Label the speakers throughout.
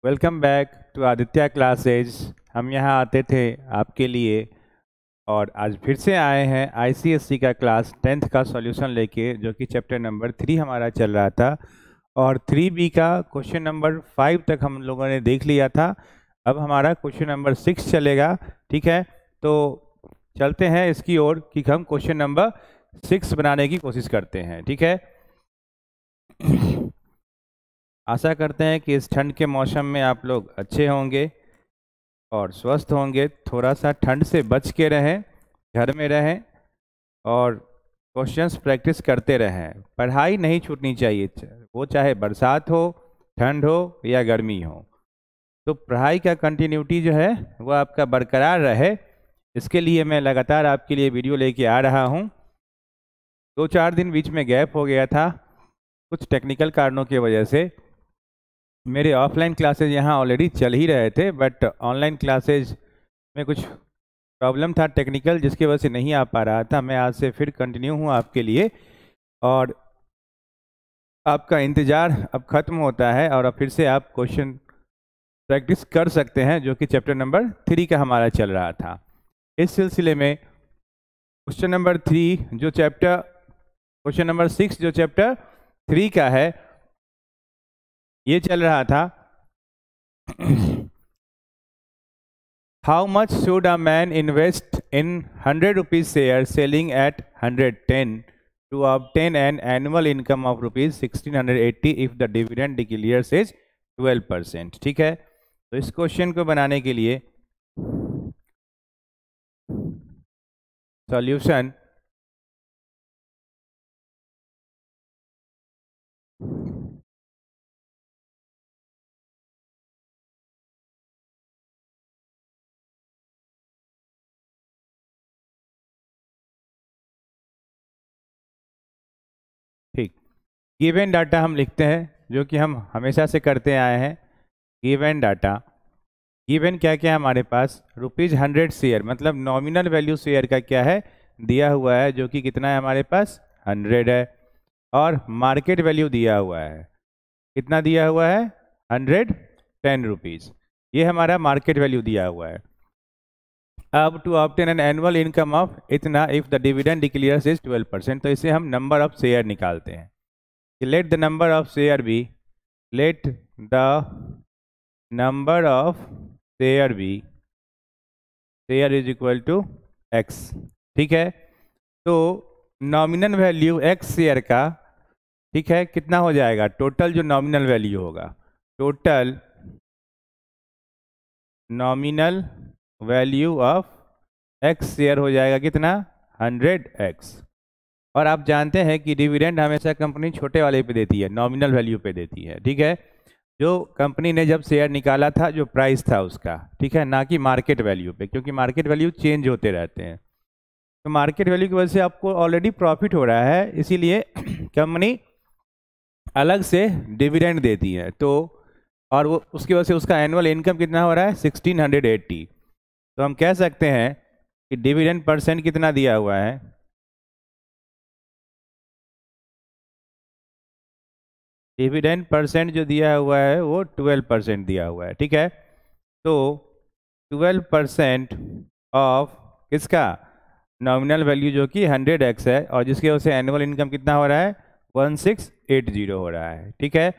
Speaker 1: Welcome back to Aditya Classes. हम यहाँ आते थे आपके लिए और आज फिर से आए हैं आईसीएससी का क्लास 10th का सॉल्यूशन लेके, जो कि चैप्टर नंबर 3 हमारा चल रहा था और 3B का क्वेश्चन नंबर 5 तक हम लोगों ने देख लिया था। अब हमारा क्वेश्चन नंबर 6 चलेगा। ठीक है, तो चलते हैं इसकी ओर कि हम क्वेश्चन नंबर 6 बनाने की कोशिश करते हैं। ठीक है, आशा करते हैं कि इस ठंड के मौसम में आप लोग अच्छे होंगे और स्वस्थ होंगे। थोड़ा सा ठंड से बच के रहें, घर में रहें और क्वेश्चंस प्रैक्टिस करते रहें। पढ़ाई नहीं छूटनी चाहिए, वो चाहे बरसात हो, ठंड हो या गर्मी हो। तो पढ़ाई का कंटिन्यूटी जो है वो आपका बरकरार रहे, इसके लिए मैं लगातार आपके लिए वीडियो लेके आ रहा हूँ। 2-4 दिन बीच में गैप हो गया था कुछ टेक्निकल कारणों की वजह से। मेरे ऑफलाइन क्लासेज यहाँ ऑलरेडी चल ही रहे थे, बट ऑनलाइन क्लासेज में कुछ प्रॉब्लम था टेक्निकल, जिसकी वजह से नहीं आ पा रहा था। मैं आज से फिर कंटिन्यू हूँ आपके लिए और आपका इंतज़ार अब ख़त्म होता है और अब फिर से आप क्वेश्चन प्रैक्टिस कर सकते हैं, जो कि चैप्टर नंबर 3 का हमारा चल रहा था। इस सिलसिले में क्वेश्चन नंबर 3 जो चैप्टर क्वेश्चन नंबर 6 जो चैप्टर 3 का है, ये चल रहा था How much should a man invest in 100 rupees share selling at 110 to obtain an annual income of rupees 1680 if the dividend declares is 12%? ठीक है, तो इस क्वेश्चन को बनाने के लिए सॉल्यूशन ठीक, गिवन डाटा हम लिखते हैं, जो कि हम हमेशा से करते आए हैं। गिवन डाटा, गिवन क्या क्या है हमारे पास, ₹100 शेयर, मतलब नॉमिनल वैल्यू शेयर का क्या है दिया हुआ है, जो कि कितना है हमारे पास 100 है। और मार्केट वैल्यू दिया हुआ है, कितना दिया हुआ है 110 रुपीज़, ये हमारा मार्केट वैल्यू दिया हुआ है। अब to obtain an annual income of इतना if the dividend declares is 12%, तो इसे हम नंबर ऑफ शेयर निकालते हैं। Let the number of share be, let the number of share be, share is equal to X. ठीक है, तो nominal value x share का, ठीक है, कितना हो जाएगा, टोटल जो नॉमिनल वैल्यू होगा, total nominal value of x share हो जाएगा कितना 100x। और आप जानते हैं कि डिविडेंड हमेशा कंपनी छोटे वाले पे देती है, नॉमिनल वैल्यू पे देती है। ठीक है, जो कंपनी ने जब शेयर निकाला था, जो प्राइस था उसका, ठीक है, ना कि मार्केट वैल्यू पे, क्योंकि मार्केट वैल्यू चेंज होते रहते हैं। तो मार्केट वैल्यू की वजह से आपको ऑलरेडी प्रॉफिट हो रहा है, इसीलिए कंपनी अलग से डिविडेंड देती है। तो और वो उसकी वजह से उसका एनुअल इनकम कितना हो रहा है 1680। तो हम कह सकते हैं कि डिविडेंड परसेंट कितना दिया हुआ है, डिविडेंड परसेंट जो दिया हुआ है वो 12% दिया हुआ है। ठीक है, तो 12% ऑफ किसका, नॉमिनल वैल्यू जो कि 100x है, और जिसकी वजह से एनुअल इनकम कितना हो रहा है 1680 हो रहा है। ठीक है,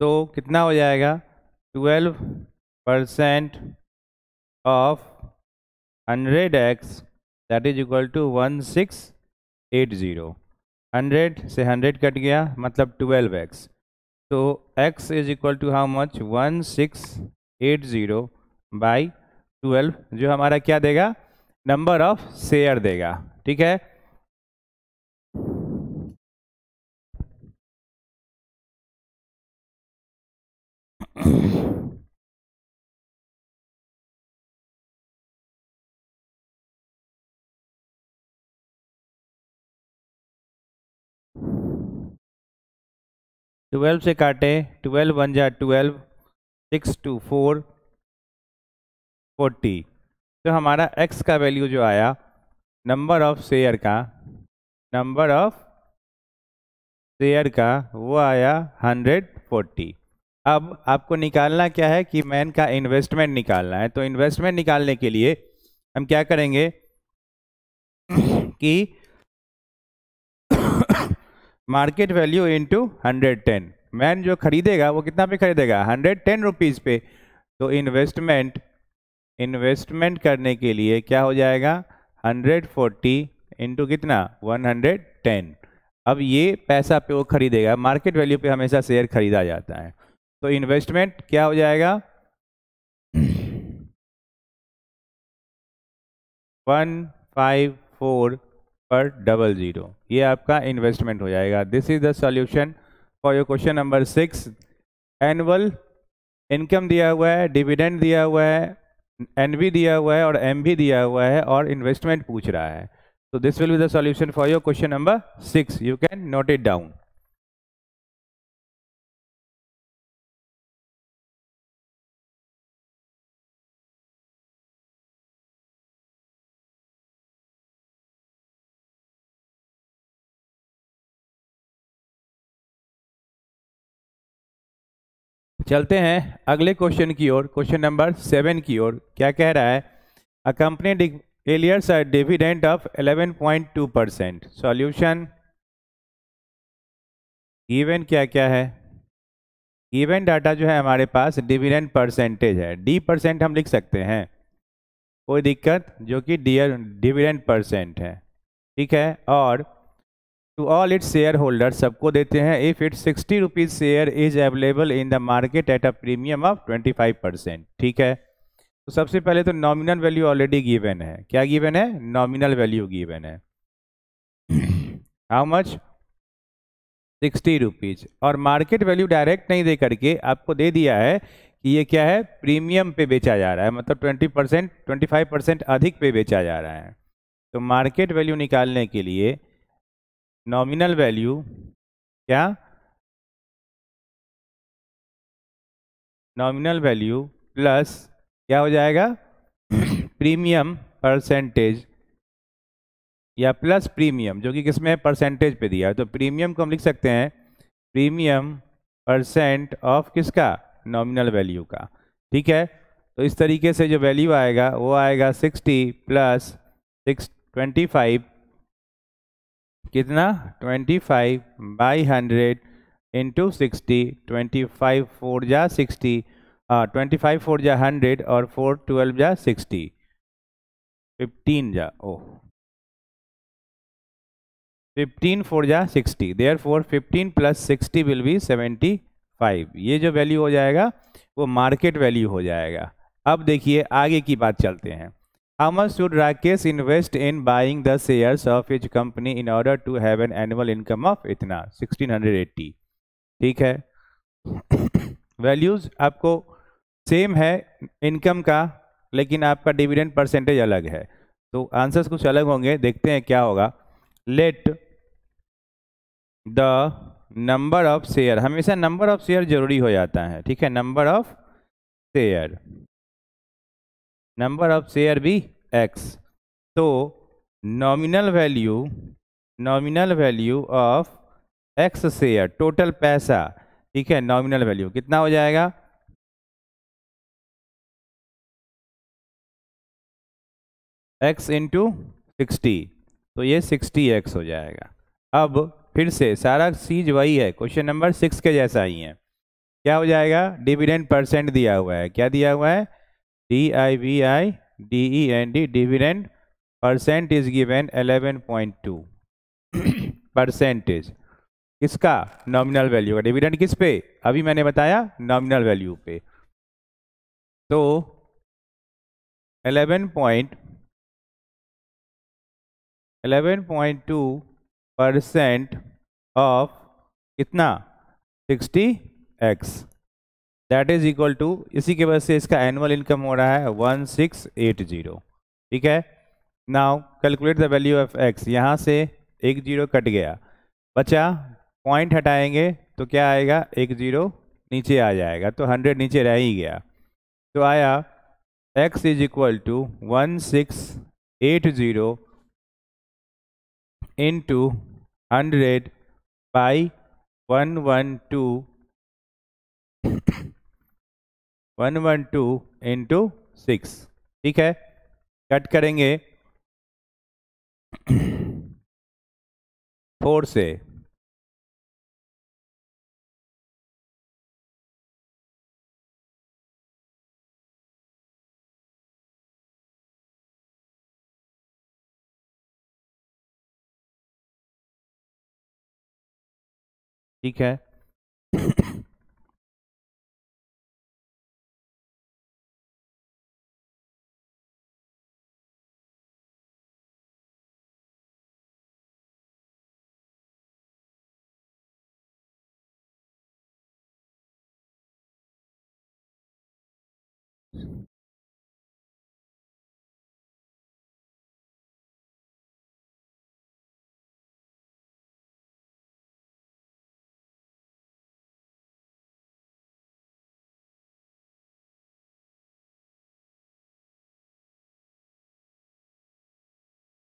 Speaker 1: तो कितना हो जाएगा 12% of 100x, that is equal to 1680। 100 से 100 कट गया, मतलब 12x। तो x is equal to how much 1680 by 12, जो हमारा क्या देगा, नंबर ऑफ शेयर देगा। ठीक है, ट्वेल्व से काटे, 12 1 जा 12, 6 2 4 40। तो हमारा x का वैल्यू जो आया नंबर ऑफ शेयर का, नंबर ऑफ शेयर का वो आया 140। अब आपको निकालना क्या है कि मैन का इन्वेस्टमेंट निकालना है। तो इन्वेस्टमेंट निकालने के लिए हम क्या करेंगे कि मार्केट वैल्यू इंटू 110। मैन जो खरीदेगा वो कितना पे खरीदेगा, 110 रुपीज़ पे। तो इन्वेस्टमेंट करने के लिए क्या हो जाएगा, 140 इंटू कितना, 110। अब ये पैसा पे वो खरीदेगा, मार्केट वैल्यू पे हमेशा शेयर खरीदा जाता है। तो इन्वेस्टमेंट क्या हो जाएगा, 154 पर 00। ये आपका इन्वेस्टमेंट हो जाएगा। This is the solution for your question number 6। Annual income दिया हुआ है, डिविडेंड दिया हुआ है, एनवी दिया हुआ है और एमवी दिया हुआ है और इन्वेस्टमेंट पूछ रहा है। तो this will be the solution for your question number 6। You can note it down. चलते हैं अगले क्वेश्चन की ओर, क्वेश्चन नंबर 7 की ओर। क्या कह रहा है, a company declares a dividend of 11.2%। Solution, given क्या क्या है, गिवन डाटा जो है हमारे पास डिविडेंड परसेंटेज है, डी परसेंट हम लिख सकते हैं, कोई दिक्कत, जो कि डिविडेंड परसेंट है, ठीक है। और to all its shareholder, सबको देते हैं, if its 60 rupees share is available in the market at a premium of 25%, ठीक है। तो सबसे पहले तो नॉमिनल वैल्यू ऑलरेडी गिवन है। क्या गिवन है, नॉमिनल वैल्यू गिवन है, हाउ मच, 60 रुपीज। और मार्केट वैल्यू डायरेक्ट नहीं दे करके आपको दे दिया है कि ये क्या है, प्रीमियम पे बेचा जा रहा है, मतलब 20%, 25% अधिक पे बेचा जा रहा है। तो मार्केट वैल्यू निकालने के लिए नॉमिनल वैल्यू क्या, नॉमिनल वैल्यू प्लस क्या हो जाएगा, प्रीमियम परसेंटेज, या प्लस प्रीमियम जो कि किसमें परसेंटेज पे दिया है। तो प्रीमियम को हम लिख सकते हैं प्रीमियम परसेंट ऑफ किसका, नॉमिनल वैल्यू का, ठीक है। तो इस तरीके से जो वैल्यू आएगा वो आएगा 60 प्लस 25, कितना, 25 बाई 100 इंटू 60, 25 4 जा 60, 25 4 जा 100 और 4 12 जा 60, 15 जा, ओह 15 4 जा 60, देयरफॉर 15 प्लस 60 विल बी 75। ये जो वैल्यू हो जाएगा वो मार्केट वैल्यू हो जाएगा। अब देखिए आगे की बात चलते हैं। How much should Rakesh invest in buying the shares of his company in order to have an annual income of इतना, 1680, ठीक है। वैल्यूज आपको सेम है इनकम का, लेकिन आपका डिविडेंड परसेंटेज अलग है, तो आंसर्स कुछ अलग होंगे। देखते हैं क्या होगा। Late the number of share, हमेशा नंबर ऑफ शेयर जरूरी हो जाता है, ठीक है। Number of share, number of share भी x। तो nominal value of x share, total पैसा, ठीक है, नॉमिनल वैल्यू कितना हो जाएगा, x इंटू 60, तो ये 60x हो जाएगा। अब फिर से सारा चीज वही है, क्वेश्चन नंबर 6 के जैसा ही है। क्या हो जाएगा, डिविडेंड परसेंट दिया हुआ है, क्या दिया हुआ है, DIVIDEND, dividend percent is given 11.2 percentage, किसका, नॉमिनल वैल्यू का। डिविडेंड किस पे, अभी मैंने बताया नॉमिनल वैल्यू पे। तो 11.2% ऑफ कितना, 60x, that is equal to, इसी के वजह से इसका एनुअल इनकम हो रहा है 1680, ठीक है। Now calculate the value of x, यहाँ से एक जीरो कट गया, बचा, पॉइंट हटाएंगे तो क्या आएगा, एक जीरो नीचे आ जाएगा, तो 100 नीचे रह ही गया, तो आया x is equal to 1680 into 100 by 112 into 6, ठीक है। कट करेंगे 4 से, ठीक है।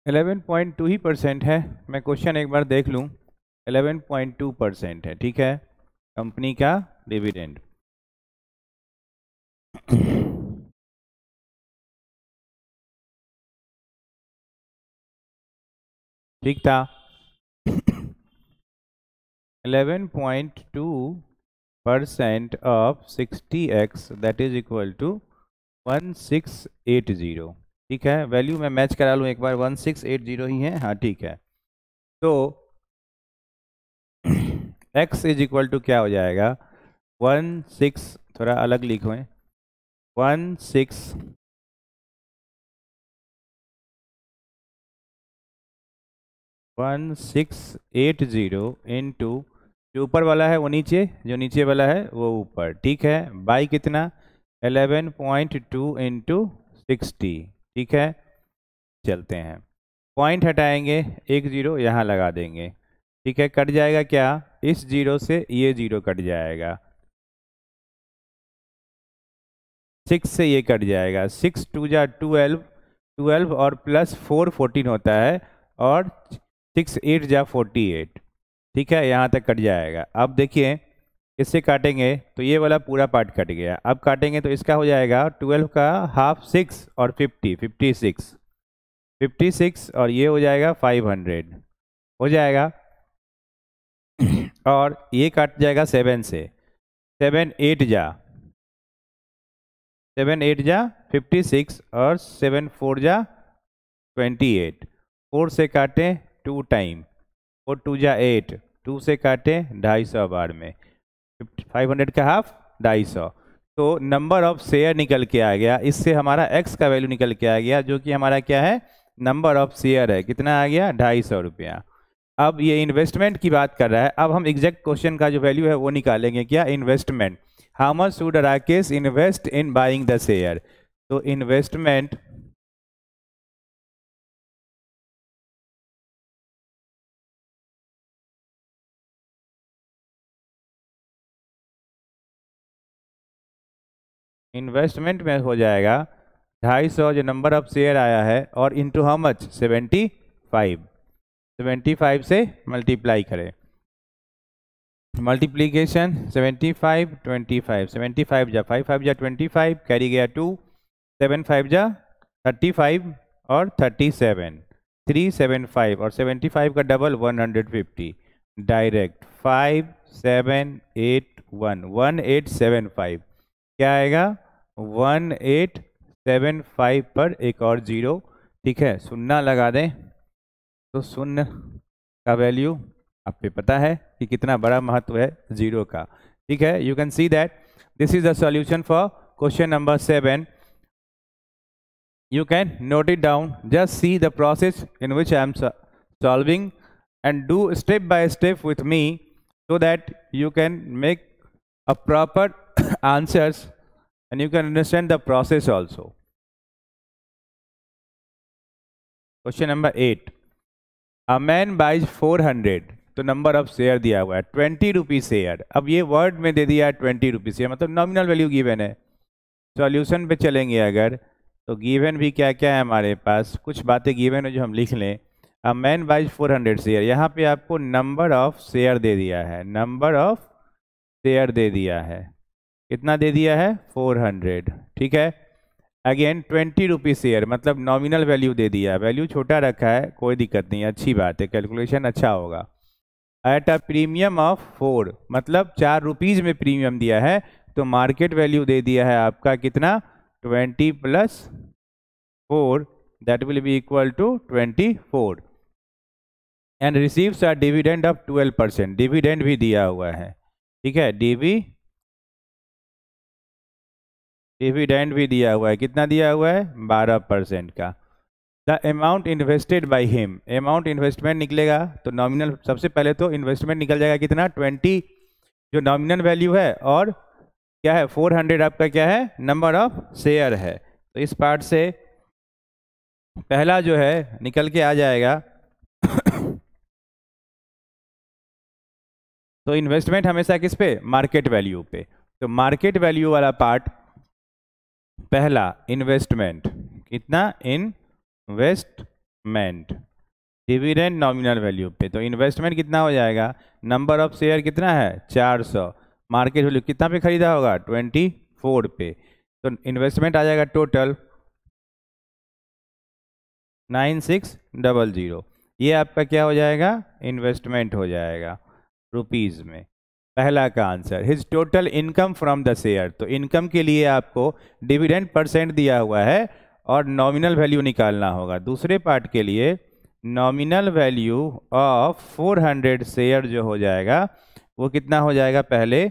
Speaker 1: 11.2 ही परसेंट है। मैं क्वेश्चन एक बार देख लूँ। 11.2% है, ठीक है, कंपनी का डिविडेंड। ठीक था। 11.2% of 60x that is equal to 1680, ठीक है। वैल्यू मैं मैच करा लूँ एक बार, 1680 ही है, हाँ ठीक है। तो x इज इक्वल टू क्या हो जाएगा, 16, थोड़ा अलग लिखो, 1680 इंटू, जो ऊपर वाला है वो नीचे, जो नीचे वाला है वो ऊपर, ठीक है, बाई कितना 11.2 इंटू 60, ठीक है। चलते हैं, पॉइंट हटाएंगे, एक जीरो यहाँ लगा देंगे, ठीक है। कट जाएगा क्या, इस जीरो से ये जीरो कट जाएगा, 6 से ये कट जाएगा, 6 2 जा 12, 12 और प्लस 4 14 होता है, और 6 8 जा 48, ठीक है। यहाँ तक कट जाएगा। अब देखिए इससे काटेंगे तो ये वाला पूरा पार्ट कट गया। अब काटेंगे तो इसका हो जाएगा 12 का हाफ 6 और 50 56, 56 और ये हो जाएगा 500 हो जाएगा। और ये काट जाएगा 7 से, 7 8 जा 7 8 जा 56 और 7 4 जा 28, 4 से काटें 2 टाइम, 4 2 जा 8, 2 से काटें 250 बार में, 500 का हाफ 250। तो नंबर ऑफ शेयर निकल के आ गया, इससे हमारा x का वैल्यू निकल के आ गया, जो कि हमारा क्या है, नंबर ऑफ शेयर है, कितना आ गया 250 रुपया। अब ये इन्वेस्टमेंट की बात कर रहा है। अब हम एग्जैक्ट क्वेश्चन का जो वैल्यू है वो निकालेंगे, क्या, investment. How much should Rakesh invest in buying the share. तो इन्वेस्टमेंट इन्वेस्टमेंट में हो जाएगा 250, जो नंबर ऑफ शेयर आया है, और इंटू हाउ मच 75, 75 से मल्टीप्लाई करें, मल्टीप्लीकेशन 75 25, 75 जा 5 5 जा 25, कैरी गया 2, 7 5 जा 35 और 37, 375 और 75 का डबल 150, डायरेक्ट 5781 1875, क्या आएगा 1875 पर एक और जीरो, ठीक है, शून्य लगा दें तो शून्य का वैल्यू आप पे पता है कि कितना बड़ा महत्व है जीरो का, ठीक है। You can see that this is the solution for question number 7। You can note it down. Just see the process in which I am solving and do step by step with me, so that you can make a proper answers and you can understand the process also. Question number 8. A man buys 400, तो number of share दिया हुआ है 20 rupees share. अब ये word में दे दिया है 20 rupees share, मतलब नॉमिनल वैल्यू गिवन है। सॉल्यूशन पे चलेंगे अगर, तो गिवन भी क्या क्या है हमारे पास, कुछ बातें गिवन है जो हम लिख लें। अ मैन बाइज 400 शेयर, यहाँ पे आपको नंबर ऑफ शेयर दे दिया है, नंबर ऑफ शेयर दे दिया है, कितना दे दिया है 400, ठीक है। अगेन 20 रुपीज शेयर, मतलब नॉमिनल वैल्यू दे दिया है, वैल्यू छोटा रखा है, कोई दिक्कत नहीं, अच्छी बात है, कैलकुलेशन अच्छा होगा। एट अ प्रीमियम ऑफ 4, मतलब 4 रुपीज में प्रीमियम दिया है, तो मार्केट वैल्यू दे दिया है आपका कितना 20 + 4, that will be equal to 24, and receives a dividend of 12%, dividend भी दिया हुआ है, ठीक है, डिविडेंड भी दिया हुआ है, कितना दिया हुआ है 12% का। The amount invested by him, amount investment निकलेगा तो नॉमिनल, सबसे पहले तो इन्वेस्टमेंट निकल जाएगा कितना 20 जो नॉमिनल वैल्यू है, और क्या है 400 आपका क्या है नंबर ऑफ शेयर है। तो इस पार्ट से पहला जो है निकल के आ जाएगा। तो इन्वेस्टमेंट हमेशा किस पे, मार्केट वैल्यू पे, तो मार्केट वैल्यू वाला पार्ट पहला इन्वेस्टमेंट, कितना इन्वेस्टमेंट, डिविडेंड नॉमिनल वैल्यू पे, तो इन्वेस्टमेंट कितना हो जाएगा, नंबर ऑफ शेयर कितना है 400, मार्केट वैल्यू कितना पे खरीदा होगा 24 पे, तो इन्वेस्टमेंट आ जाएगा टोटल 9600, ये आपका क्या हो जाएगा इन्वेस्टमेंट हो जाएगा रुपीज में, पहला का answer. His total income from the share, तो इनकम के लिए आपको डिविडेंड परसेंट दिया हुआ है और नॉमिनल वैल्यू निकालना होगा। दूसरे पार्ट के लिए नॉमिनल वैल्यू ऑफ 400 शेयर जो हो जाएगा वो कितना हो जाएगा, पहले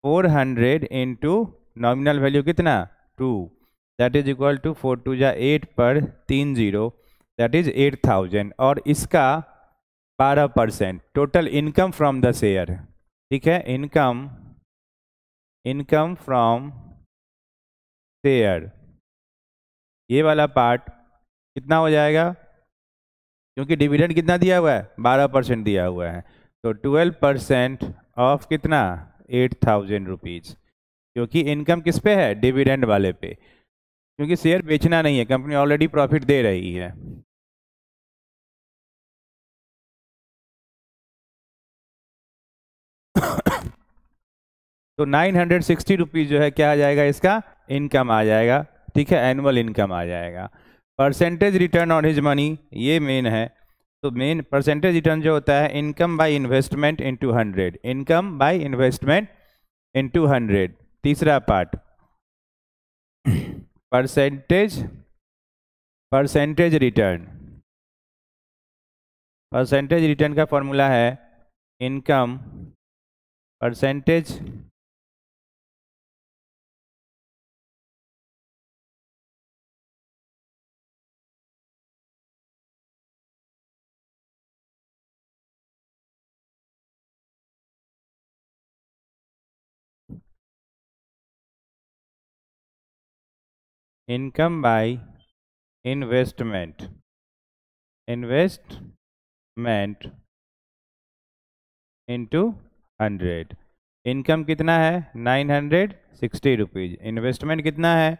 Speaker 1: 400 इंटू नॉमिनल वैल्यू कितना 2, दैट इज इक्वल टू 4 2 जा 8 पर 3 0, दैट इज 8000, और इसका 12% total income from the share, ठीक है, इनकम फ्रॉम शेयर, ये वाला पार्ट कितना हो जाएगा, क्योंकि डिविडेंड कितना दिया हुआ है 12% दिया हुआ है, तो 12% ऑफ कितना 8000 रुपीज, क्योंकि इनकम किस पे है डिविडेंड वाले पे, क्योंकि शेयर बेचना नहीं है, कंपनी ऑलरेडी प्रॉफिट दे रही है। तो 960 रुपीज जो है क्या आ जाएगा, इसका इनकम आ जाएगा, ठीक है, एनुअल इनकम आ जाएगा। Percentage return on his money, ये मेन है, तो मेन परसेंटेज रिटर्न जो होता है income by investment into 100, income by investment into 100। तीसरा part percentage return, percentage return का फॉर्मूला है income percentage income by investment into 100। Income कितना है 960 रुपीज, इन्वेस्टमेंट कितना है,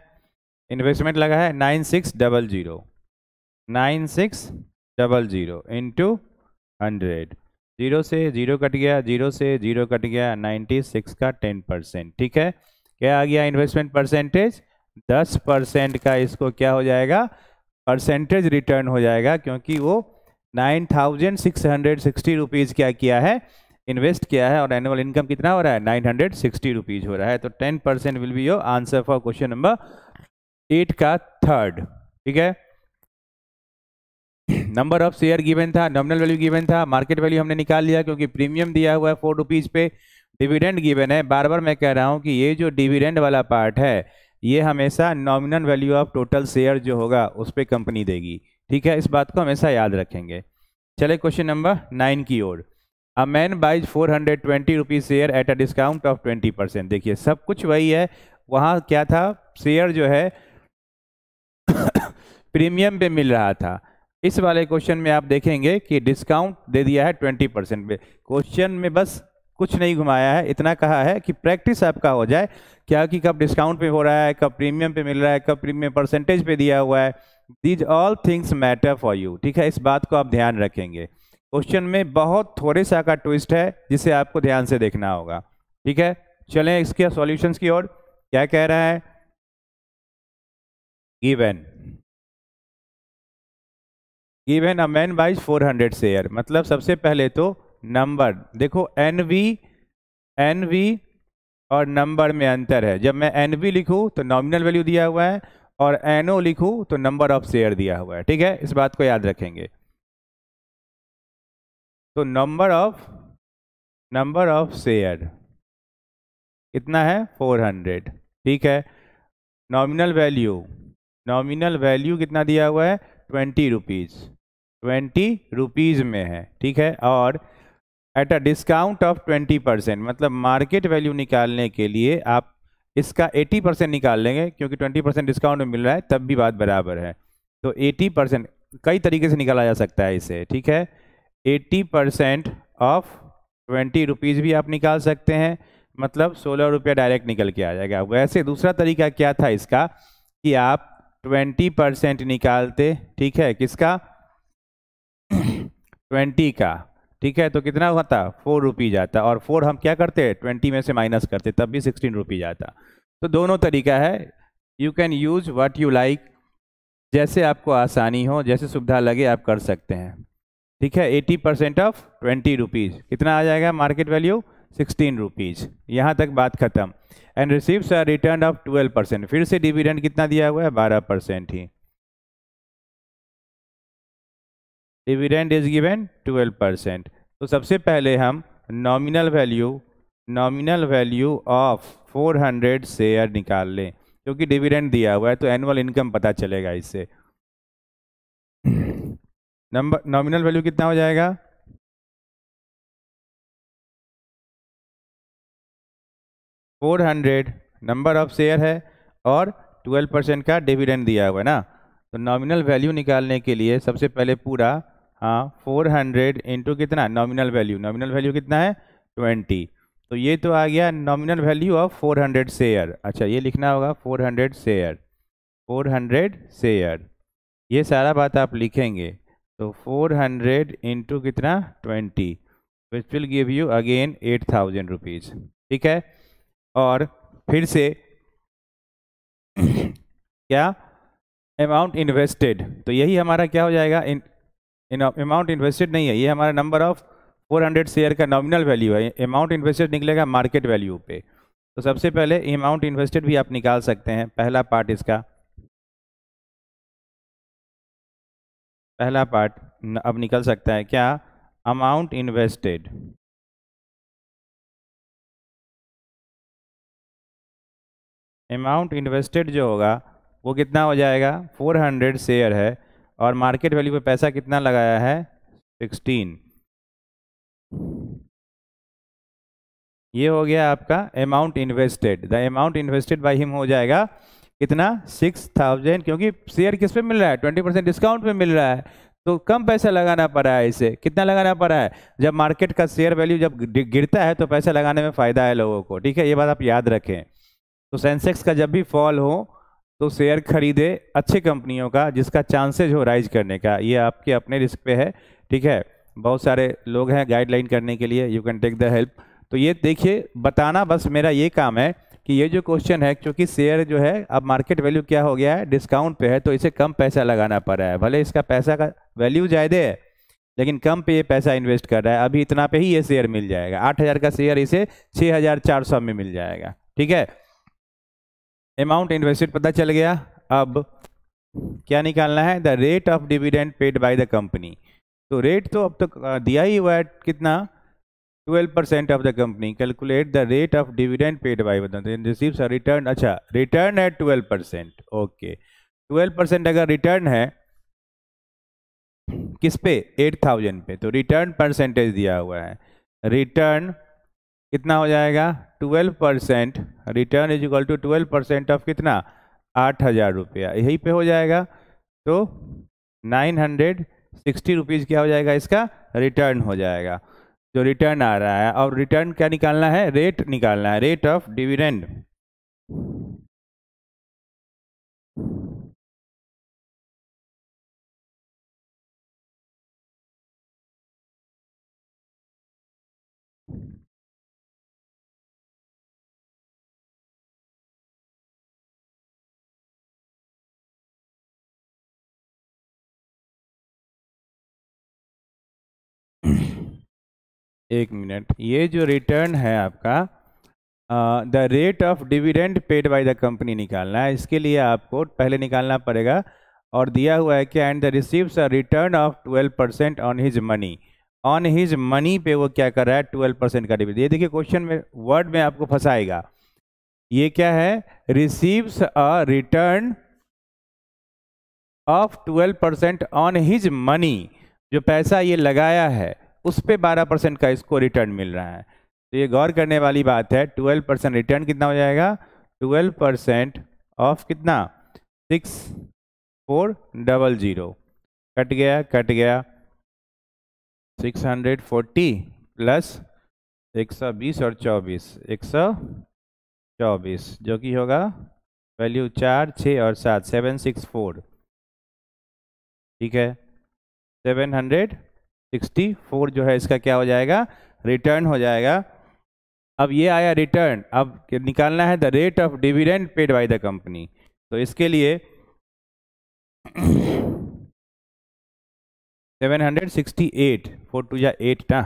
Speaker 1: इन्वेस्टमेंट लगा है 9600 इंटू 100, जीरो से जीरो कट गया, जीरो से जीरो कट गया, 96 का 10%, ठीक है, क्या आ गया इन्वेस्टमेंट परसेंटेज 10% का, इसको क्या हो जाएगा परसेंटेज रिटर्न हो जाएगा, क्योंकि वो 9660 रुपीज़ क्या किया है इन्वेस्ट किया है, और एनुअल इनकम कितना हो रहा है 960 रुपीज़ हो रहा है, तो 10% will be your answer for question number 8 का थर्ड, ठीक है। नंबर ऑफ शेयर गिवन था, नॉमिनल वैल्यू गिवन था, मार्केट वैल्यू हमने निकाल लिया क्योंकि प्रीमियम दिया हुआ है 4 रुपीज़ पे, डिविडेंड गिवन है। बार बार मैं कह रहा हूँ कि ये जो डिविडेंड वाला पार्ट है ये हमेशा nominal value of total share जो होगा उस पर कंपनी देगी, ठीक है, इस बात को हमेशा याद रखेंगे। चले क्वेश्चन नंबर 9 की ओर। A man buys 420 rupees share at a discount of 20%। देखिए सब कुछ वही है, वहाँ क्या था शेयर जो है प्रीमियम पे मिल रहा था, इस वाले क्वेश्चन में आप देखेंगे कि डिस्काउंट दे दिया है 20% पे। क्वेश्चन में बस कुछ नहीं घुमाया है, इतना कहा है कि प्रैक्टिस आपका हो जाए क्या कि कब डिस्काउंट पे हो रहा है, कब प्रीमियम पे मिल रहा है, कब प्रीमियम परसेंटेज पे दिया हुआ है, these all things matter for you. ठीक है, इस बात को आप ध्यान रखेंगे। क्वेश्चन में बहुत थोड़े सा का ट्विस्ट है जिसे आपको ध्यान से देखना होगा। ठीक है, चलें इसके सॉल्यूशंस की ओर। क्या कह रहा है? Given a man buys 400 share, मतलब सबसे पहले तो नंबर देखो, एनवी और नंबर में अंतर है। जब मैं एनवी लिखूं तो नॉमिनल वैल्यू दिया हुआ है, और एनओ लिखूं तो नंबर ऑफ शेयर दिया हुआ है। ठीक है, इस बात को याद रखेंगे। तो नंबर ऑफ शेयर कितना है? 400। ठीक है, नॉमिनल वैल्यू कितना दिया हुआ है? 20 रुपीज़, 20 रुपीज़ में है। ठीक है, और एट अ डिस्काउंट ऑफ 20%, मतलब मार्केट वैल्यू निकालने के लिए आप इसका 80% निकाल लेंगे, क्योंकि 20% डिस्काउंट में मिल रहा है, तब भी बात बराबर है। तो 80% कई तरीके से निकाला जा सकता है इसे। ठीक है, 80% ऑफ 20 रुपीज़ भी आप निकाल सकते हैं, मतलब 16 रुपया डायरेक्ट निकल के आ जाएगा। वैसे दूसरा तरीका क्या था इसका, कि आप 20% निकालते। ठीक है, किसका? 20 का। ठीक है, तो कितना होता? 4 रुपीज़ आता, और 4 हम क्या करते? 20 में से माइनस करते, तब भी 16 रुपीज़ आता। तो दोनों तरीका है, you can use what you like, जैसे आपको आसानी हो, जैसे सुविधा लगे आप कर सकते हैं। ठीक है, 80% ऑफ 20 रुपीज़ कितना आ जाएगा? Market value 16 rupees. यहाँ तक बात खत्म। And receives a return of 12%, फिर से डिविडेंड कितना दिया हुआ है? 12% ही। Dividend is given 12%। तो सबसे पहले हम नॉमिनल वैल्यू ऑफ 400 शेयर निकाल लें, क्योंकि डिविडेंड दिया हुआ है तो एनुअल इनकम पता चलेगा इससे। नॉमिनल वैल्यू कितना हो जाएगा? 400 नंबर ऑफ शेयर है, और 12% का डिविडेंड दिया हुआ है ना। तो नॉमिनल वैल्यू निकालने के लिए सबसे पहले पूरा, हाँ, 400 इंटू कितना? नॉमिनल वैल्यू कितना है? 20। तो ये तो आ गया नॉमिनल वैल्यू ऑफ 400 शेयर। अच्छा, ये लिखना होगा 400 शेयर, ये सारा बात आप लिखेंगे। तो 400 इंटू कितना? 20, which will give you again 8000 rupees. ठीक है, और फिर से क्या? अमाउंट इन्वेस्टेड, तो यही हमारा क्या हो जाएगा? अमाउंट इन्वेस्टेड नहीं है, ये हमारा नंबर ऑफ 400 शेयर का नॉमिनल वैल्यू है। अमाउंट इन्वेस्टेड निकलेगा मार्केट वैल्यू पे। तो सबसे पहले अमाउंट इन्वेस्टेड भी आप निकाल सकते हैं। पहला पार्ट इसका, पहला पार्ट अब निकल सकता है क्या? Amount invested. अमाउंट इन्वेस्टेड जो होगा वो कितना हो जाएगा? 400 शेयर है, और मार्केट वैल्यू पे पैसा कितना लगाया है? 16। ये हो गया आपका amount invested. The amount invested by him हो जाएगा कितना? 6000, क्योंकि शेयर किस पे मिल रहा है? 20% डिस्काउंट पे मिल रहा है, तो कम पैसा लगाना पड़ा है इसे। कितना लगाना पड़ा है? जब मार्केट का शेयर वैल्यू जब गिरता है तो पैसा लगाने में फायदा है लोगों को। ठीक है, ये बात आप याद रखें। तो सेंसेक्स का जब भी फॉल हो तो शेयर खरीदे अच्छे कंपनियों का, जिसका चांसेज हो राइज करने का। ये आपके अपने रिस्क पे है। ठीक है, बहुत सारे लोग हैं गाइडलाइन करने के लिए, you can take the help. तो ये देखिए, बताना बस मेरा ये काम है कि ये जो क्वेश्चन है, क्योंकि शेयर जो है अब मार्केट वैल्यू क्या हो गया है? डिस्काउंट पे है, तो इसे कम पैसा लगाना पड़ रहा है। भले इसका पैसा का वैल्यू ज़्यादा है, लेकिन कम पे ये पैसा इन्वेस्ट कर रहा है। अभी इतना पे ही ये शेयर मिल जाएगा। 8000 का शेयर इसे 6400 में मिल जाएगा। ठीक है, अमाउंट इन्वेस्टेड पता चल गया। अब क्या निकालना है? The rate of dividend paid by the company. तो रेट तो अब तक दिया ही हुआ है, कितना? 12% of the company. Calculate the rate of dividend paid by receives a return. अच्छा, रिटर्न है 12%। ओके, 12% अगर रिटर्न है किस पे? 8000 पे, तो रिटर्न परसेंटेज दिया हुआ है। रिटर्न कितना हो जाएगा? 12%। Return is equal to 12% of कितना? 8000 रुपया, यही पे हो जाएगा। तो 960 रुपीज़ क्या हो जाएगा? इसका रिटर्न हो जाएगा, जो रिटर्न आ रहा है। और रिटर्न क्या निकालना है? रेट निकालना है, रेट ऑफ डिविडेंड। एक मिनट, ये जो रिटर्न है आपका, the rate of dividend paid by the company निकालना है। इसके लिए आपको पहले निकालना पड़ेगा, और दिया हुआ है कि and the receives a return of 12% on his money. On his money पे वो क्या कर रहा है, 12% का डिविडेंड। ये देखिए क्वेश्चन में वर्ड में आपको फंसाएगा। ये क्या है, receives a return of 12% on his money, जो पैसा ये लगाया है उस पे 12% का इसको रिटर्न मिल रहा है। तो ये गौर करने वाली बात है। 12% रिटर्न कितना हो जाएगा, 12% ऑफ कितना, 6400, कट गया 640 प्लस 120 और 24, 124, जो कि होगा वैल्यू 4, 6 और 7, 764, ठीक है। 764 जो है इसका क्या हो जाएगा, रिटर्न हो जाएगा। अब ये आया रिटर्न, अब निकालना है the rate of dividend paid by the company. तो इसके लिए 768, 4 2 या 8 ना,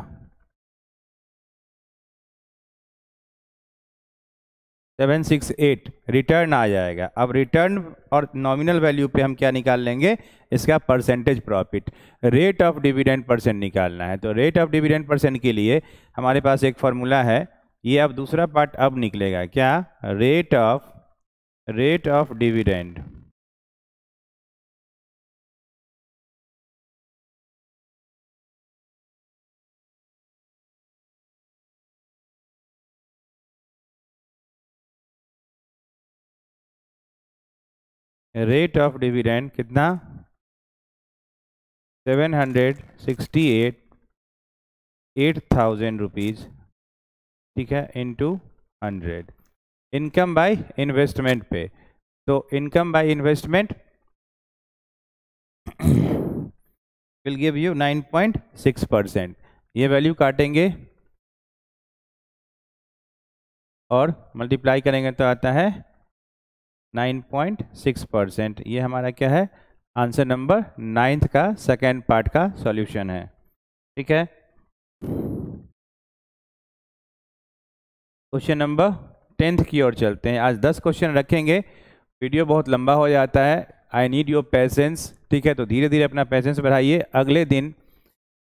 Speaker 1: 768 रिटर्न आ जाएगा। अब रिटर्न और नॉमिनल वैल्यू पे हम क्या निकाल लेंगे, इसका percentage profit. Rate of dividend percent निकालना है, तो रेट ऑफ डिविडेंड परसेंट के लिए हमारे पास एक फॉर्मूला है। ये अब दूसरा पार्ट अब निकलेगा क्या, rate of dividend. Rate of dividend कितना, 768, 8,000 रुपीज, ठीक है, इंटू 100। इनकम बाय इन्वेस्टमेंट पे, तो income by investment will give you 9.6%। ये वैल्यू काटेंगे और मल्टीप्लाई करेंगे तो आता है 9.6%। ये हमारा क्या है, आंसर नंबर 9th का सेकेंड पार्ट का सॉल्यूशन है, ठीक है। क्वेश्चन नंबर 10th की ओर चलते हैं। आज 10 क्वेश्चन रखेंगे, वीडियो बहुत लंबा हो जाता है। आई नीड योर पेशेंस, ठीक है। तो धीरे धीरे अपना पेशेंस बढ़ाइए। अगले दिन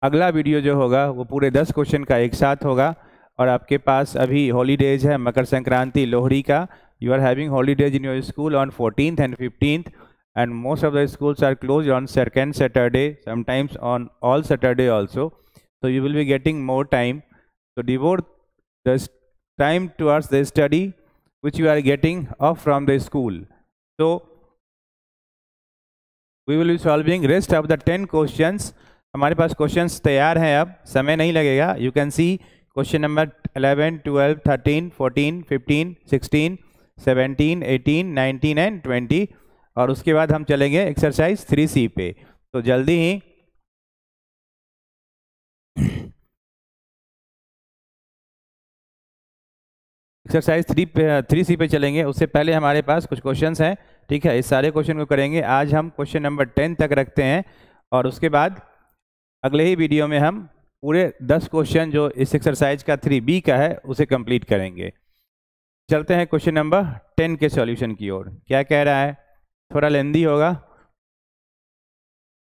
Speaker 1: अगला वीडियो जो होगा वो पूरे 10 क्वेश्चन का एक साथ होगा। और आपके पास अभी हॉलीडेज है, मकर संक्रांति, लोहड़ी का। You are having holidays in your school on 14th and 15th, and most of the schools are closed on second Saturday, sometimes on all Saturday also. So you will be getting more time. So devote the time towards the study which you are getting off from the school. So we will be solving rest of the 10 questions. हमारे पास questions तैयार हैं, अब समय नहीं लगेगा। You can see question number 11, 12, 13, 14, 15, 16, 17, 18, 19 and 20। और उसके बाद हम चलेंगे एक्सरसाइज 3C पे। तो जल्दी ही एक्सरसाइज 3C पे चलेंगे। उससे पहले हमारे पास कुछ क्वेश्चंस हैं, ठीक है। इस सारे क्वेश्चन को करेंगे। आज हम क्वेश्चन नंबर 10 तक रखते हैं, और उसके बाद अगले ही वीडियो में हम पूरे 10 क्वेश्चन जो इस एक्सरसाइज का 3B का है उसे कंप्लीट करेंगे। चलते हैं क्वेश्चन नंबर 10 के सॉल्यूशन की ओर। क्या कह रहा है, थोड़ा लेंदी होगा।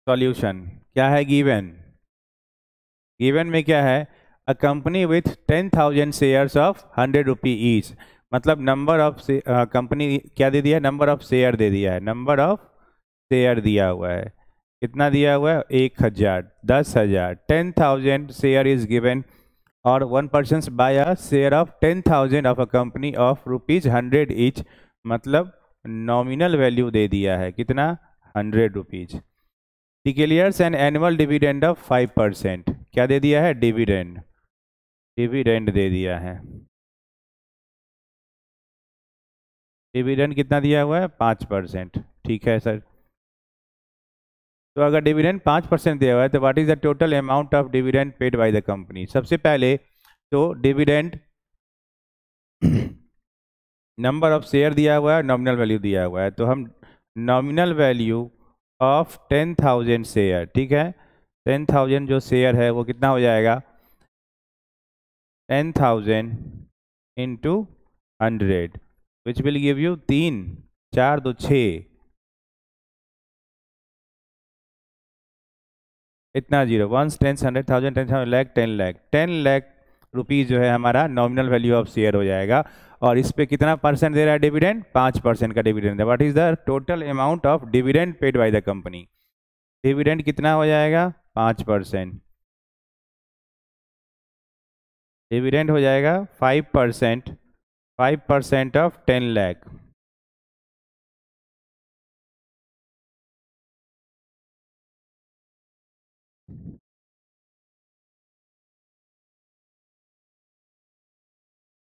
Speaker 1: सॉल्यूशन क्या है, गिवन में क्या है, a company with 10,000 shares of 100 rupee each. मतलब नंबर ऑफ कंपनी क्या दे दिया है, नंबर ऑफ शेयर दे दिया है, नंबर ऑफ शेयर दिया हुआ है। कितना दिया हुआ है, 1000, 10,000, 10,000 शेयर इज गिवन, और 1 person by a share of 10,000 of a company of ₹100 each. मतलब नॉमिनल वैल्यू दे दिया है कितना, 100 rupees. Declares an annual dividend of 5%। क्या दे दिया है, डिविडेंड दे दिया है। डिविडेंड कितना दिया हुआ है, 5%, ठीक है सर। तो अगर डिविडेंड 5% दिया हुआ है तो what is the total amount of dividend paid by the company. सबसे पहले तो डिविडेंड नंबर ऑफ शेयर दिया हुआ है, नॉमिनल वैल्यू दिया हुआ है। तो हम नॉमिनल वैल्यू ऑफ 10,000 शेयर, ठीक है, 10,000 जो शेयर है वो कितना हो जाएगा, 10,000 into 100 which will give you 3 4 2 6 इतना जीरो, 1 10 100,000 10,000 लाख 10 लाख रुपीज़ जो है हमारा नॉमिनल वैल्यू ऑफ शेयर हो जाएगा। और इस पे कितना परसेंट दे रहा है डिविडेंड, 5% का डिविडेंड है। What is the total amount of dividend paid by the company, dividend कितना हो जाएगा 5%, डिविडेंड हो जाएगा 5%, 5% ऑफ 10 लाख।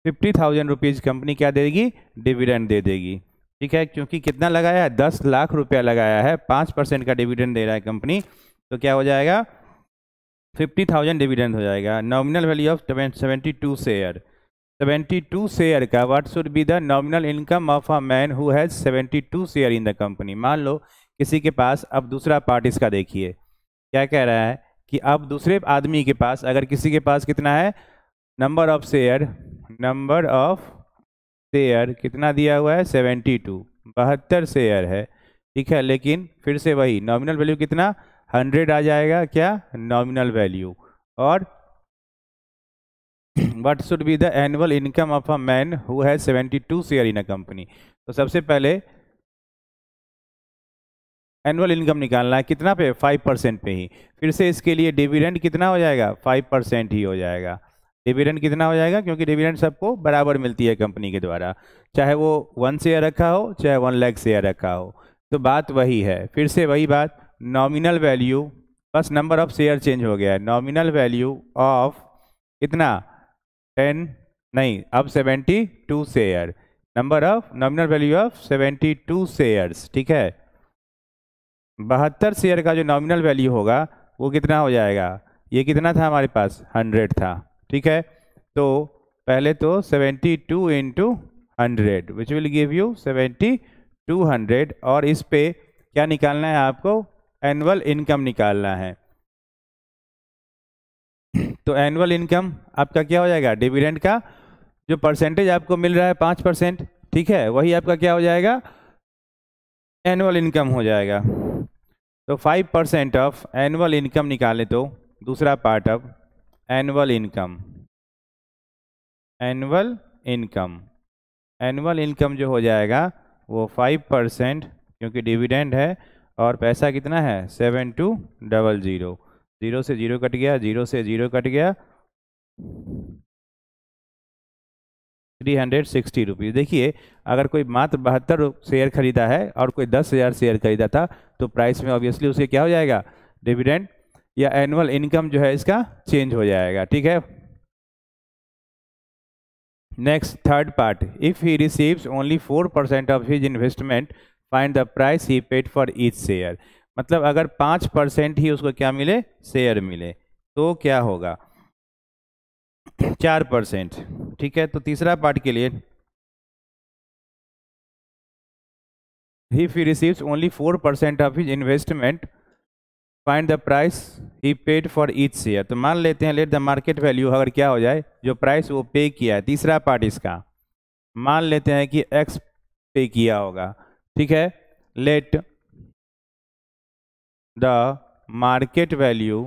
Speaker 1: ₹50,000 कंपनी क्या देगी, डिविडेंड दे देगी। ठीक है, क्योंकि कितना लगाया है, 10 लाख रुपया लगाया है, 5% का डिविडेंड दे रहा है कंपनी, तो क्या हो जाएगा 50,000 डिविडेंड हो जाएगा। Nominal value of 72 share, 72 share का what should be the nominal income of a man who has 72 share in the company. मान लो किसी के पास, अब दूसरा पार्ट इसका देखिए क्या कह रहा है कि अब दूसरे आदमी के पास, अगर किसी के पास कितना है, number of share, number of share कितना दिया हुआ है 72, 72 शेयर है। ठीक है, लेकिन फिर से वही नॉमिनल वैल्यू कितना 100 आ जाएगा, क्या नॉमिनल वैल्यू। और what should be the annual income of a man who has 72 share in a company. तो सबसे पहले एनुअल इनकम निकालना है, कितना पे 5% पे ही। फिर से इसके लिए डिविडेंड कितना हो जाएगा 5% ही हो जाएगा। डिविडेंड कितना हो जाएगा, क्योंकि डिविडेंड सबको बराबर मिलती है कंपनी के द्वारा, चाहे वो 1 शेयर रखा हो चाहे 1 लाख शेयर रखा हो, तो बात वही है। फिर से वही बात, नॉमिनल वैल्यू, बस नंबर ऑफ शेयर चेंज हो गया है। नॉमिनल वैल्यू ऑफ कितना 10 नहीं, अब 72 share, number of nominal value of 72 shares. ठीक है, 72 शेयर का जो नॉमिनल वैल्यू होगा वो कितना हो जाएगा, ये कितना था हमारे पास 100 था। ठीक है, तो पहले तो 72 into 100 which will give you 7200, और इस पे क्या निकालना है आपको, एनुअल इनकम निकालना है। तो एनुअल इनकम आपका क्या हो जाएगा, डिविडेंड का जो परसेंटेज आपको मिल रहा है 5%, ठीक है, वही आपका क्या हो जाएगा, एनुअल इनकम हो जाएगा। तो 5% ऑफ एनुअल इनकम निकाले तो दूसरा पार्ट अब annual income, annual income, annual income जो हो जाएगा वो 5%, क्योंकि डिविडेंड है और पैसा कितना है 7200, 0 से 0 कट गया, 0 से 0 कट गया, 360 रुपीज़। देखिए, अगर कोई मात्र 72 शेयर खरीदा है और कोई 10,000 शेयर खरीदा था तो प्राइस में ऑब्वियसली उसे क्या हो जाएगा, डिविडेंड या एनुअल इनकम जो है इसका चेंज हो जाएगा। ठीक है, next third part, if he receives only 4% of his investment find the price he paid for each share. मतलब अगर 5% ही उसको क्या मिले, शेयर मिले, तो क्या होगा 4%। ठीक है, तो तीसरा पार्ट के लिए, if he receives only 4% of his investment find the price he paid for each share। तो मान लेते हैं लेट द मार्केट वैल्यू, अगर क्या हो जाए, जो प्राइस वो पे किया है, तीसरा पार्ट इसका, मान लेते हैं कि x पे किया होगा। ठीक है, लेट द मार्केट वैल्यू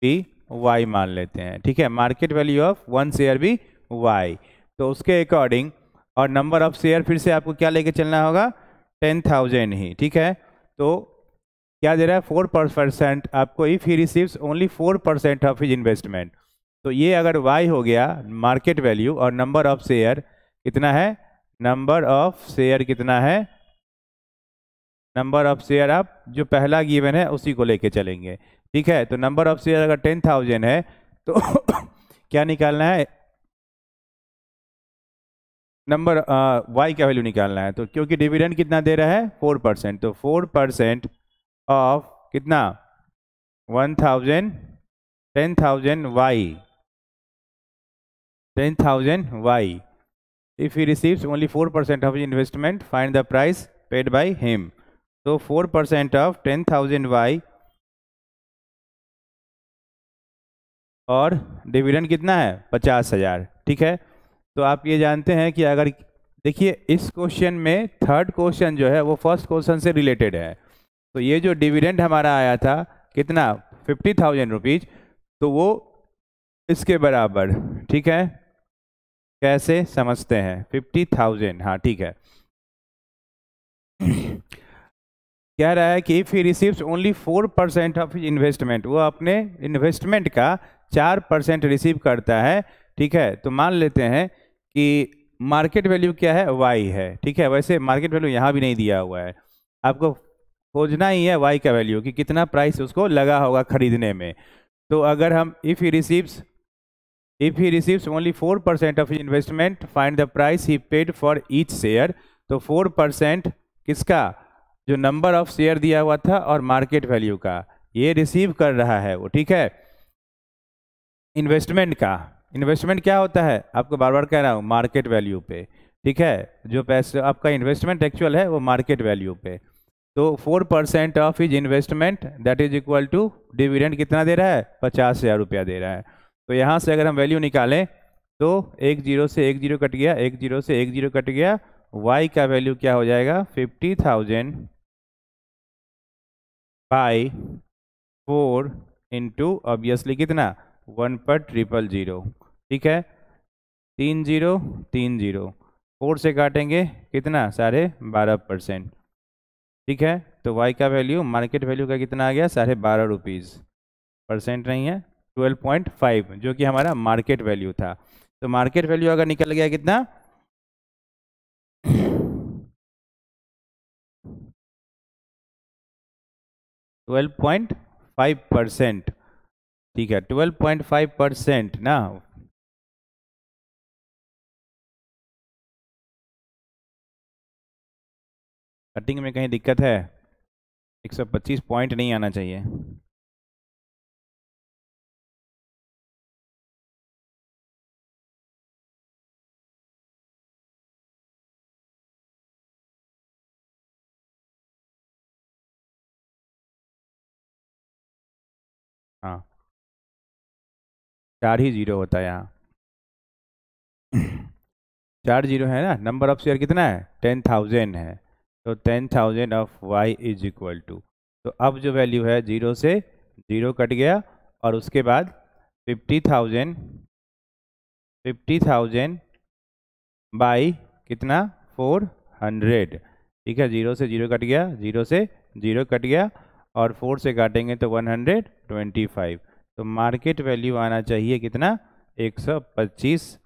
Speaker 1: भी y मान लेते हैं। ठीक है, मार्केट वैल्यू ऑफ 1 शेयर भी y, तो उसके अकॉर्डिंग, और नंबर ऑफ शेयर फिर से आपको क्या लेके चलना होगा 10,000 ही। ठीक है, तो क्या दे रहा है 4% आपको, if he receives only 4% of his investment. तो ये अगर y हो गया मार्केट वैल्यू, और नंबर ऑफ शेयर कितना है, नंबर ऑफ शेयर कितना है, नंबर ऑफ शेयर आप जो पहला गिवन है उसी को लेके चलेंगे। ठीक है, तो नंबर ऑफ शेयर अगर 10,000 है तो क्या निकालना है, नंबर y का वैल्यू निकालना है। तो क्योंकि डिविडेंड कितना दे रहा है 4%, तो 4% ऑफ कितना 1000, 10,000 y, 10,000 y, if he receives only 4% of his investment find the price paid by him। तो 4% of 10,000 y और डिविडेंड कितना है 50,000। ठीक है, तो आप ये जानते हैं कि अगर देखिए इस क्वेश्चन में थर्ड क्वेश्चन जो है वो फर्स्ट क्वेश्चन से रिलेटेड है। तो ये जो डिविडेंड हमारा आया था कितना 50,000 रुपीज, तो वो इसके बराबर। ठीक है, कैसे समझते हैं 50,000, हाँ ठीक है। कह रहा है कि if he receives only 4% of his investment, वो अपने इन्वेस्टमेंट का 4% रिसीव करता है। ठीक है, तो मान लेते हैं कि मार्केट वैल्यू क्या है वाई है। ठीक है, वैसे मार्केट वैल्यू यहाँ भी नहीं दिया हुआ है, आपको खोजना ही है वाई का वैल्यू कि कितना प्राइस उसको लगा होगा खरीदने में। तो अगर हम if he receives only 4% of his investment find the price he paid for each share, तो 4% किसका, जो नंबर ऑफ शेयर दिया हुआ था और मार्केट वैल्यू का, ये रिसीव कर रहा है वो। ठीक है, इन्वेस्टमेंट का, इन्वेस्टमेंट क्या होता है आपको बार बार कह रहा हूँ मार्केट वैल्यू पे। ठीक है, जो पैसे आपका इन्वेस्टमेंट एक्चुअल है वो मार्केट वैल्यू पे। तो 4% of his investment that is equal to dividend कितना दे रहा है 50,000 रुपया दे रहा है। तो यहाँ से अगर हम वैल्यू निकालें तो 1 0 से 1 0 कट गया, 1 0 से 1 0 कट गया, y का वैल्यू क्या हो जाएगा 50,000 बाई 4 इंटू ऑब्वियसली कितना 1/000। ठीक है, 3 0 3 0, 4 से काटेंगे कितना 12.5%। ठीक है, तो y का वैल्यू मार्केट वैल्यू का कितना आ गया 12.5 रुपीज़, परसेंट नहीं है 12.5, जो कि हमारा मार्केट वैल्यू था। तो मार्केट वैल्यू अगर निकल गया कितना 12.5%। ठीक है, 12.5% ना, कटिंग में कहीं दिक्कत है, 125 पॉइंट नहीं आना चाहिए। हाँ, 4 ही जीरो होता है यहाँ। 4 जीरो है ना, नंबर ऑफ शेयर कितना है 10,000 है, तो 10,000 of y is equal to, तो अब जो वैल्यू है 0 से 0 कट गया और उसके बाद 50,000 बाई कितना 400। ठीक है, 0 से 0 कट गया, 0 से 0 कट गया और 4 से काटेंगे तो 125। तो मार्केट वैल्यू आना चाहिए कितना 125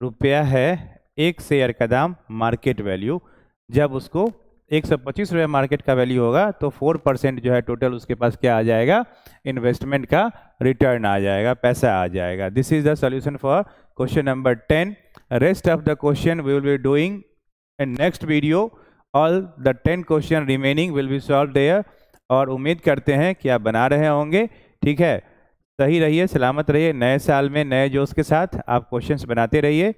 Speaker 1: रुपया है एक शेयर का दाम मार्केट वैल्यू। जब उसको 125 रुपया मार्केट का वैल्यू होगा तो 4% जो है टोटल उसके पास क्या आ जाएगा, इन्वेस्टमेंट का रिटर्न आ जाएगा, पैसा आ जाएगा। This is the solution for question number 10। Rest of the question we will be doing in next video. All the 10 question remaining will be solve there, और उम्मीद करते हैं कि आप बना रहे होंगे। ठीक है, सही रहिए, सलामत रहिए, नए साल में नए जोश के साथ आप क्वेश्चंस बनाते रहिए,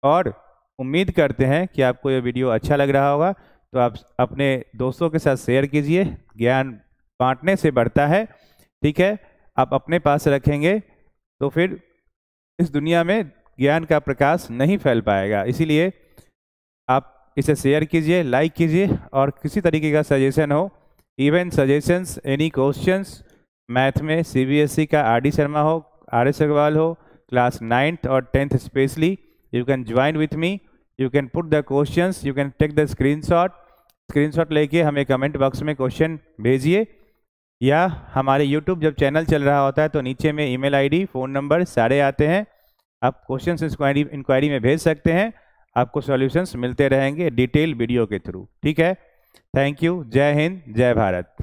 Speaker 1: और उम्मीद करते हैं कि आपको ये वीडियो अच्छा लग रहा होगा। तो आप अपने दोस्तों के साथ शेयर कीजिए, ज्ञान बांटने से बढ़ता है। ठीक है, आप अपने पास रखेंगे तो फिर इस दुनिया में ज्ञान का प्रकाश नहीं फैल पाएगा। इसीलिए आप इसे शेयर कीजिए, लाइक कीजिए, और किसी तरीके का सजेशन हो, even suggestions any questions, math में CBSE का RD शर्मा हो, RS अग्रवाल हो, क्लास 9th और 10th specially, you can join with me, you can put the questions, you can take the screenshot लेके हमें कमेंट बॉक्स में क्वेश्चन भेजिए, या हमारे YouTube जब चैनल चल रहा होता है तो नीचे में ईमेल ID, फ़ोन नंबर सारे आते हैं, आप क्वेश्चन इंक्वायरी में भेज सकते हैं, आपको सॉल्यूशंस मिलते रहेंगे डिटेल वीडियो के थ्रू। ठीक है, थैंक यू, जय हिंद, जय भारत।